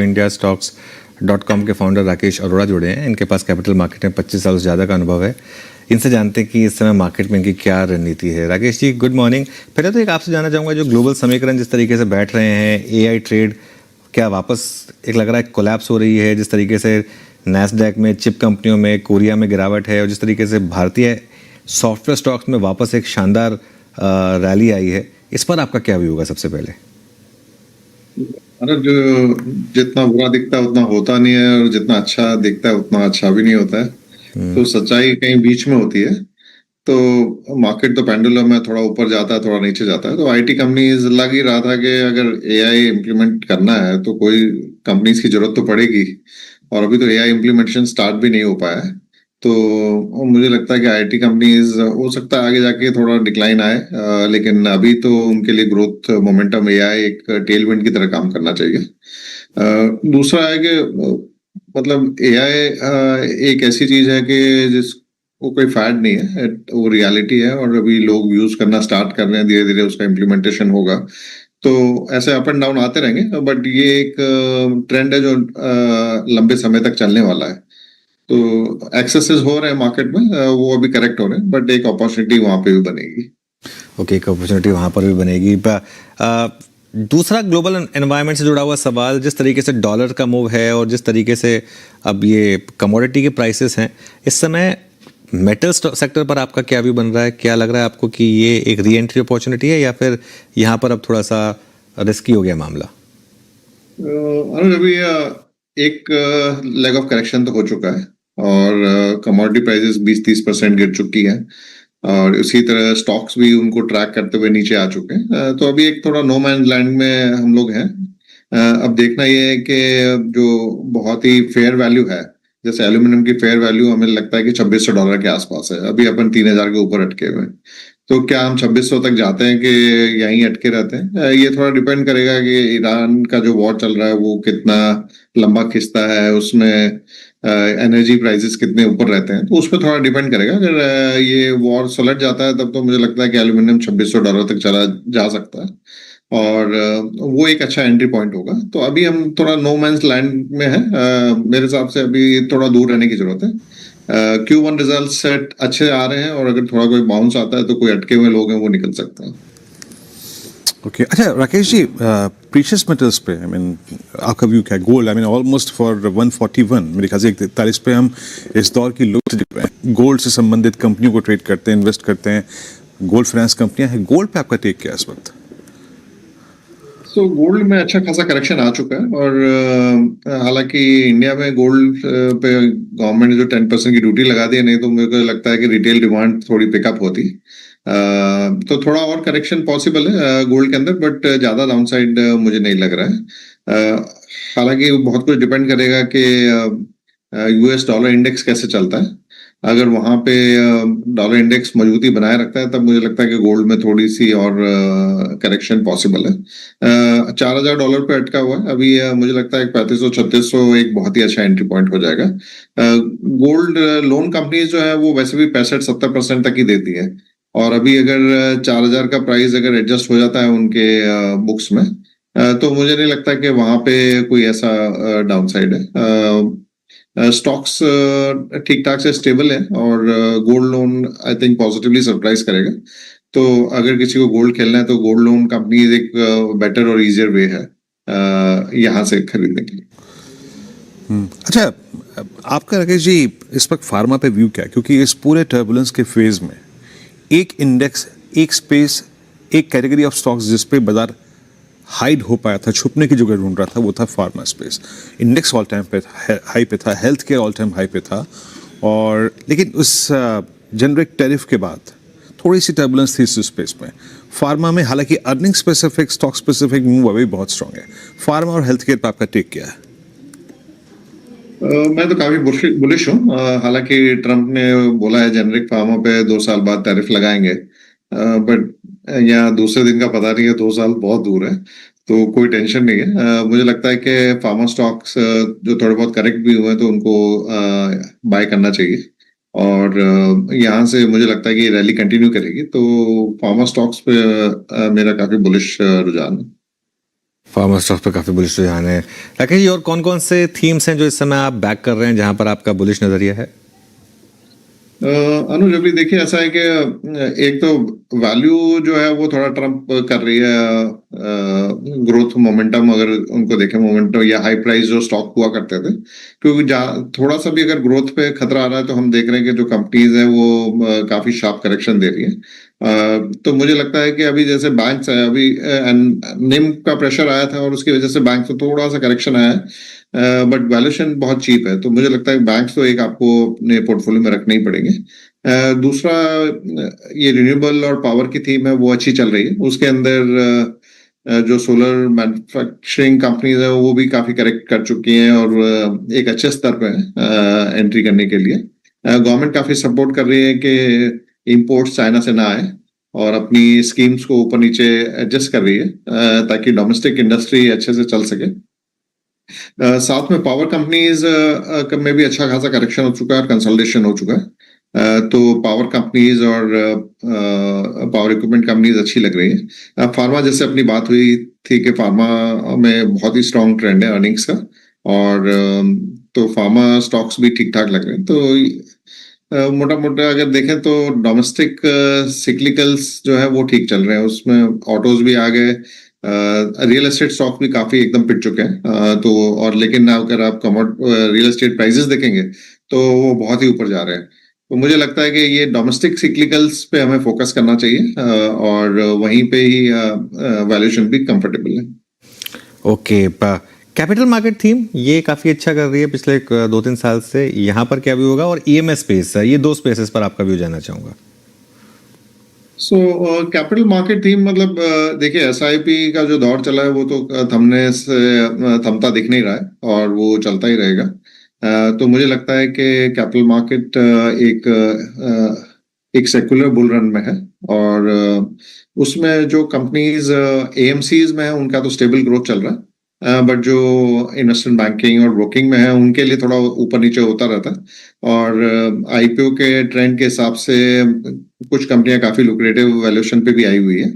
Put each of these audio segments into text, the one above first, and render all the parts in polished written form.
India stocks .com के founder Rakesh Arora जुड़े हैं। इनके पास कैपिटल मार्केट में 25 साल से ज़्यादा का अनुभव है। इनसे जानते हैं कि इस समय मार्केट में इनकी क्या रणनीति है। Rakesh ji, good morning. पहले तो एक आपसे जानना चाहूँगा, जो ग्लोबल समीकरण जिस तरीके से बैठ रहे हैं, एआई ट्रेड क्या वापस एक लग रहा है कोलैप्स हो रही है? जिस तरीके से नैस्डैक में, चिप कंपनियों में, कोरिया में गिरावट है, और जिस तरीके से भारतीय सॉफ्टवेयर स्टॉक्स में वापस एक शानदार रैली आई है, इस पर आपका क्या व्यू होगा सबसे पहले? अरे जो जितना बुरा दिखता है उतना होता नहीं है, और जितना अच्छा दिखता है उतना अच्छा भी नहीं होता है। तो सच्चाई कहीं बीच में होती है। तो मार्केट तो पेंडुलम में थोड़ा ऊपर जाता है, थोड़ा नीचे जाता है। तो आईटी कंपनीज लग ही रहा था कि अगर एआई इम्प्लीमेंट करना है तो कोई कंपनीज की जरूरत तो पड़ेगी, और अभी तो एआई इम्प्लीमेंटेशन स्टार्ट भी नहीं हो पाया है। तो मुझे लगता है कि आईटी कंपनीज हो सकता है आगे जाके थोड़ा डिक्लाइन आए, लेकिन अभी तो उनके लिए ग्रोथ मोमेंटम एआई एक टेलविंड की तरह काम करना चाहिए। दूसरा है कि मतलब एआई एक ऐसी चीज है कि वो कोई फैड नहीं है, वो रियलिटी है, और अभी लोग यूज करना स्टार्ट कर रहे हैं। धीरे धीरे उसका इम्प्लीमेंटेशन होगा, तो ऐसे अप एंड डाउन आते रहेंगे। बट ये एक ट्रेंड है जो लंबे समय तक चलने वाला है। तो एक्सेसेस हो रहे हैं मार्केट में, वो अभी करेक्ट हो रहे हैं, बट एक अपॉर्चुनिटी वहां पे भी बनेगी। ओके, एक अपॉर्चुनिटी वहाँ पर भी बनेगी। दूसरा ग्लोबल एनवायरनमेंट से जुड़ा हुआ सवाल, जिस तरीके से डॉलर का मूव है और जिस तरीके से अब ये कमोडिटी के प्राइसेस हैं इस समय, मेटल सेक्टर पर आपका क्या व्यू बन रहा है? क्या लग रहा है आपको कि ये एक री एंट्री अपॉर्चुनिटी है, या फिर यहाँ पर अब थोड़ा सा रिस्की हो गया मामला? अनुज, अभी एक लेग ऑफ करेक्शन तो हो चुका है, और कमोडिटी प्राइसेस 20-30% गिर चुकी है, और इसी तरह स्टॉक्स भी उनको ट्रैक करते हुए नीचे आ चुके हैं। तो अभी एक थोड़ा नो मैन लैंड में हम लोग हैं। अब देखना ये है कि जो बहुत ही फेयर वैल्यू है, जैसे एल्यूमिनियम की फेयर वैल्यू हमें लगता है कि $2600 के आसपास है। अभी अपन 3000 के ऊपर अटके हुए हैं। तो क्या हम 2600 तक जाते हैं कि यहीं अटके रहते हैं? ये थोड़ा डिपेंड करेगा कि ईरान का जो वॉर चल रहा है वो कितना लंबा खिंचता है, उसमें एनर्जी प्राइसेस कितने ऊपर रहते हैं। तो उस पर थोड़ा डिपेंड करेगा। अगर ये वॉर सुलझ जाता है तब तो मुझे लगता है कि एल्यूमिनियम $2600 तक चला जा सकता है, और वो एक अच्छा एंट्री पॉइंट होगा। तो अभी हम थोड़ा नो मैंस लैंड में है। मेरे हिसाब से अभी थोड़ा दूर रहने की जरूरत है। Q1 रिजल्ट सेट अच्छे आ रहे हैं, और अगर थोड़ा कोई बाउंस आता है तो कोई अटके हुए लोग हैं वो निकल सकते हैं। ओके, अच्छा राकेश जी, प्रीशियस मेटल्स पे आई मीन आपका व्यू क्या है? Gold I mean almost for 141, मेरे ख्याल से 143 पे हम इस दौर की लो पे हैं। गोल्ड से संबंधित कंपनियों को ट्रेड करते हैं, इन्वेस्ट करते हैं, गोल्ड फाइनेंस कंपनियां हैं। गोल्ड पे आपका टेक क्या है इस वक्त? तो गोल्ड में अच्छा खासा करेक्शन आ चुका है, और हालांकि इंडिया में गोल्ड पे गवर्नमेंट ने जो 10% की ड्यूटी लगा दी है, नहीं तो मेरे को लगता है कि रिटेल डिमांड थोड़ी पिकअप होती। तो थोड़ा और करेक्शन पॉसिबल है गोल्ड के अंदर, बट ज्यादा डाउनसाइड मुझे नहीं लग रहा है। हालांकि बहुत कुछ डिपेंड करेगा कि यूएस डॉलर इंडेक्स कैसे चलता है। अगर वहां पे डॉलर इंडेक्स मजबूती बनाए रखता है तब मुझे लगता है कि गोल्ड में थोड़ी सी और करेक्शन पॉसिबल है। $4000 पे अटका हुआ है अभी। मुझे लगता है 3500-3600 एक बहुत ही अच्छा एंट्री पॉइंट हो जाएगा। गोल्ड लोन कंपनीज जो है वो वैसे भी 65-70% तक ही देती है, और अभी अगर 4000 का प्राइस अगर एडजस्ट हो जाता है उनके बुक्स में, तो मुझे नहीं लगता कि वहां पे कोई ऐसा डाउनसाइड है। स्टॉक्स ठीक ठाक से स्टेबल है, और gold loan I think positively surprise करेगा। तो अगर किसी को गोल्ड खेलना है तो गोल्ड लोन कंपनी एक बेटर और इजियर वे है यहाँ से खरीदने के लिए। अच्छा, आपका राकेश जी इस वक्त फार्मा पे व्यू क्या है? क्योंकि इस पूरे टर्बुलेंस के फेज में एक इंडेक्स, एक स्पेस, एक कैटेगरी ऑफ स्टॉक्स जिस पे बाजार हाइड हो पाया था, छुपने की जगह ढूंढ रहा था, वो था pharma space. Index all time पे हाई पे था, health care all time high पे था, और लेकिन उस जेनरिक टैरिफ के बाद थोड़ी सी टर्बुलेंस थी इस स्पेस में। फार्मा में हालांकि earning specific, stock specific move अभी बहुत स्ट्रांग है। फार्मा और हेल्थ केयर पर आपका टेक क्या है? मैं तो काफी बुलिश हूँ। हालांकि ट्रम्प ने बोला है जेनरिक फार्मा पे 2 साल बाद टैरिफ लगाएंगे, बट यहाँ दूसरे दिन का पता नहीं है। 2 साल बहुत दूर है, तो कोई टेंशन नहीं है। मुझे लगता है कि फार्मा स्टॉक्स जो थोड़े बहुत करेक्ट भी हुए हैं तो उनको बाय करना चाहिए, और यहाँ से मुझे लगता है कि रैली कंटिन्यू करेगी। तो फार्मा स्टॉक्स पे मेरा काफी बुलिश रुझान है। फार्मा स्टॉक्स पे काफ़ी बुलिश रुझान है। राकेश जी, और कौन कौन से थीम्स हैं जो इस समय आप बैक कर रहे हैं, जहां पर आपका बुलिश नज़रिया है? अनुज, अभी देखिए ऐसा है कि एक तो वैल्यू जो है वो थोड़ा ट्रम्प कर रही है ग्रोथ मोमेंटम। अगर उनको देखें मोमेंटम या हाई प्राइस जो स्टॉक हुआ करते थे, क्योंकि थोड़ा सा भी अगर ग्रोथ पे खतरा आ रहा है तो हम देख रहे हैं कि जो कंपनीज हैं वो काफी शार्प करेक्शन दे रही है। तो मुझे लगता है कि अभी जैसे बैंक्स है, अभी निम का प्रेशर आया था और उसकी वजह से बैंक को थोड़ा सा करेक्शन आया है, बट वैल्यूएशन बहुत चीप है। तो मुझे लगता है बैंक्स तो एक आपको अपने पोर्टफोलियो में रखने ही पड़ेंगे। दूसरा, ये रिन्यूएबल और पावर की थीम है वो अच्छी चल रही है। उसके अंदर जो सोलर मैन्युफैक्चरिंग कंपनीज है वो भी काफी करेक्ट कर चुकी हैं और एक अच्छे स्तर पे है एंट्री करने के लिए। गवर्नमेंट काफी सपोर्ट कर रही है कि इंपोर्ट्स चाइना से ना आए और अपनी स्कीम्स को ऊपर नीचे एडजस्ट कर रही है ताकि डोमेस्टिक इंडस्ट्री अच्छे से चल सके। साथ में पावर कंपनीज में भी अच्छा खासा करेक्शन हो चुका है और कंसोलिडेशन हो चुका है। तो पावर कंपनीज और पावर इक्विपमेंट कंपनीज अच्छी लग रही है। फार्मा जैसे अपनी बात हुई थी कि फार्मा में बहुत ही स्ट्रॉन्ग ट्रेंड है अर्निंग्स का, और तो फार्मा स्टॉक्स भी ठीक ठाक लग रहे हैं। तो मोटा मोटा अगर देखें तो डोमेस्टिक सिक्लिकल्स जो है वो ठीक चल रहे हैं, उसमें ऑटोज भी आ गए, रियल एस्टेट स्टॉक भी काफी एकदम पिट चुके हैं। तो और लेकिन अगर आप रियल एस्टेट प्राइसेस देखेंगे तो वो बहुत ही ऊपर जा रहे हैं। तो मुझे लगता है कि ये डोमेस्टिक सिक्लिकल्स पे हमें फोकस करना चाहिए, और वहीं पे ही वैल्यूएशन भी कंफर्टेबल है। ओके, कैपिटल मार्केट थीम ये काफ़ी अच्छा कर रही है पिछले 2-3 साल से। यहाँ पर क्या व्यू होगा, और ईएमएस स्पेस है, ये दो स्पेसेस पर आपका व्यू जानना चाहूँगा। सो कैपिटल मार्केट थीम मतलब देखिए एसआईपी का जो दौर चला है वो तो थमने से थमता दिख नहीं रहा है और वो चलता ही रहेगा। तो मुझे लगता है कि कैपिटल मार्केट एक सेक्युलर बुल रन में है, और उसमें जो कंपनीज एएमसीज में है उनका तो स्टेबल ग्रोथ चल रहा है, बट जो इन्वेस्टमेंट बैंकिंग और ब्रोकिंग में है उनके लिए थोड़ा ऊपर नीचे होता रहता है। और आईपीओ के ट्रेंड के हिसाब से कुछ कंपनियां काफी लुक्रेटिव वैल्यूएशन पे भी आई हुई है।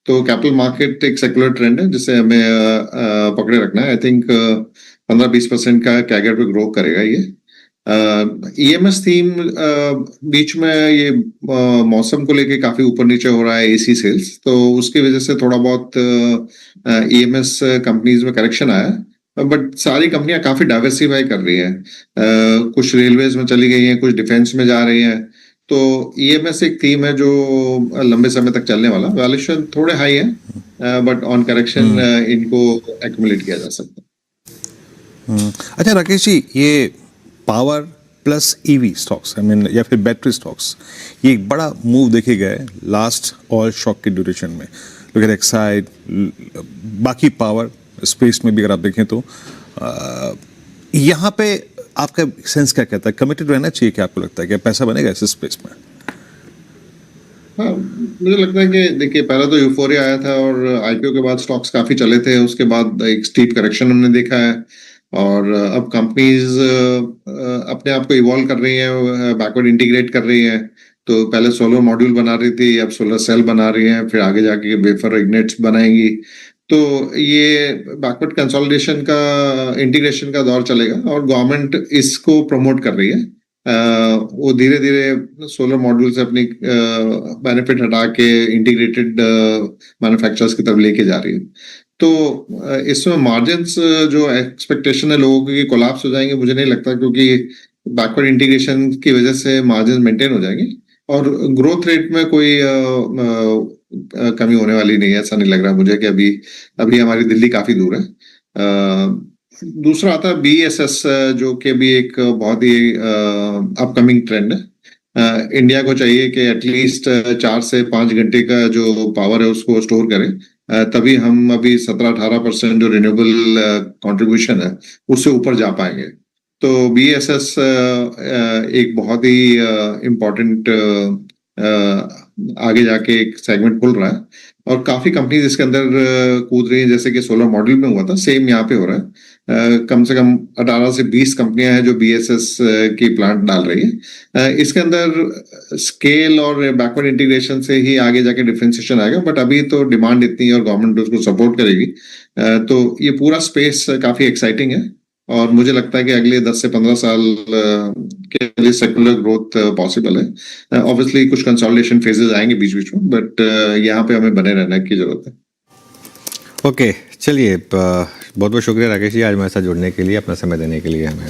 तो कैपिटल मार्केट एक सेकुलर ट्रेंड है जिसे हमें पकड़े रखना है। आई थिंक 15-20% का कैगर पे ग्रो करेगा ये। ईएमएस थीम बीच में ये मौसम को लेके काफी ऊपर नीचे हो रहा है, एसी सेल्स, तो उसकी वजह से थोड़ा बहुत ईएमएस कंपनीज में करेक्शन आया है। बट सारी कंपनियां काफी डाइवर्सिफाई कर रही हैं, कुछ रेलवेज में चली गई हैं, कुछ डिफेंस में जा रही हैं। तो ईएमएस एक थीम है जो लंबे समय तक चलने वाला। वैल्यूएशन थोड़े हाई है, बट ऑन करेक्शन इनको एक्युमुलेट किया जा सकता है। अच्छा राकेश जी, ये power plus EV stocks I mean या फिर बैटरी स्टॉक्स, ये एक बड़ा मूव देखे गए लास्ट ऑयल शॉक के ड्यूरेशन में। लुक एट एक्साइड, बाकी पावर स्पेस में भी अगर आप देखें तो यहाँ पे आपका सेंस क्या कहता है, कमिटेड रहना चाहिए क्या? आपको लगता है कि पैसा बनेगा इस स्पेस में? हाँ, मुझे लगता है कि देखिए पहले तो यूफोरिया आया था और आईपीओ के बाद स्टॉक्स काफी चले थे, उसके बाद एक स्टीप करेक्शन हमने देखा है, और अब कंपनीज अपने आप को इवॉल्व कर रही हैं, बैकवर्ड इंटीग्रेट कर रही हैं। तो पहले सोलर मॉड्यूल बना रही थी, अब सोलर सेल बना रही हैं, फिर आगे जाके वेफर इग्नेट्स बनाएंगी। तो ये बैकवर्ड कंसोलिडेशन का, इंटीग्रेशन का दौर चलेगा और गवर्नमेंट इसको प्रमोट कर रही है। वो धीरे धीरे सोलर मॉड्यूल से अपनी बेनिफिट हटा के इंटीग्रेटेड मैन्युफैक्चरर्स की तरफ लेके जा रही है। तो इसमें मार्जिन्स जो एक्सपेक्टेशन है लोगों की कोलैप्स हो जाएंगे, मुझे नहीं लगता, क्योंकि बैकवर्ड इंटीग्रेशन की वजह से मार्जिन मेंटेन हो जाएंगे और ग्रोथ रेट में कोई कमी होने वाली नहीं है। ऐसा नहीं लग रहा मुझे कि अभी अभी हमारी दिल्ली काफी दूर है। दूसरा आता है बीएसएस, जो कि भी एक बहुत ही अपकमिंग ट्रेंड है। इंडिया को चाहिए कि एटलीस्ट 4 से 5 घंटे का जो पावर है उसको स्टोर करें, तभी हम अभी 17-18% जो रिन्यूएबल कंट्रीब्यूशन है उससे ऊपर जा पाएंगे। तो बीएसएस एक बहुत ही इम्पोर्टेंट आगे जाके एक सेगमेंट खुल रहा है और काफी कंपनीज इसके अंदर कूद रही है, जैसे कि सोलर मॉड्यूल में हुआ था, सेम यहाँ पे हो रहा है। कम से कम 18 से 20 कंपनियां हैं जो BSS की प्लांट डाल रही है। इसके अंदर स्केल और बैकवर्ड इंटीग्रेशन से ही आगे जाके डिफरेंशिएशन आएगा, बट अभी तो डिमांड इतनी है और गवर्नमेंट उसको सपोर्ट करेगी। तो ये पूरा स्पेस काफी एक्साइटिंग है और मुझे लगता है कि अगले 10 से 15 साल के लिए सेकुलर ग्रोथ पॉसिबल है। ऑब्वियसली कुछ कंसोलिडेशन फेजेस आएंगे बीच बीच में, बट यहाँ पे हमें बने रहने की जरूरत है। ओके, चलिए बहुत बहुत शुक्रिया राकेश जी आज हमारे साथ जुड़ने के लिए, अपना समय देने के लिए हमें।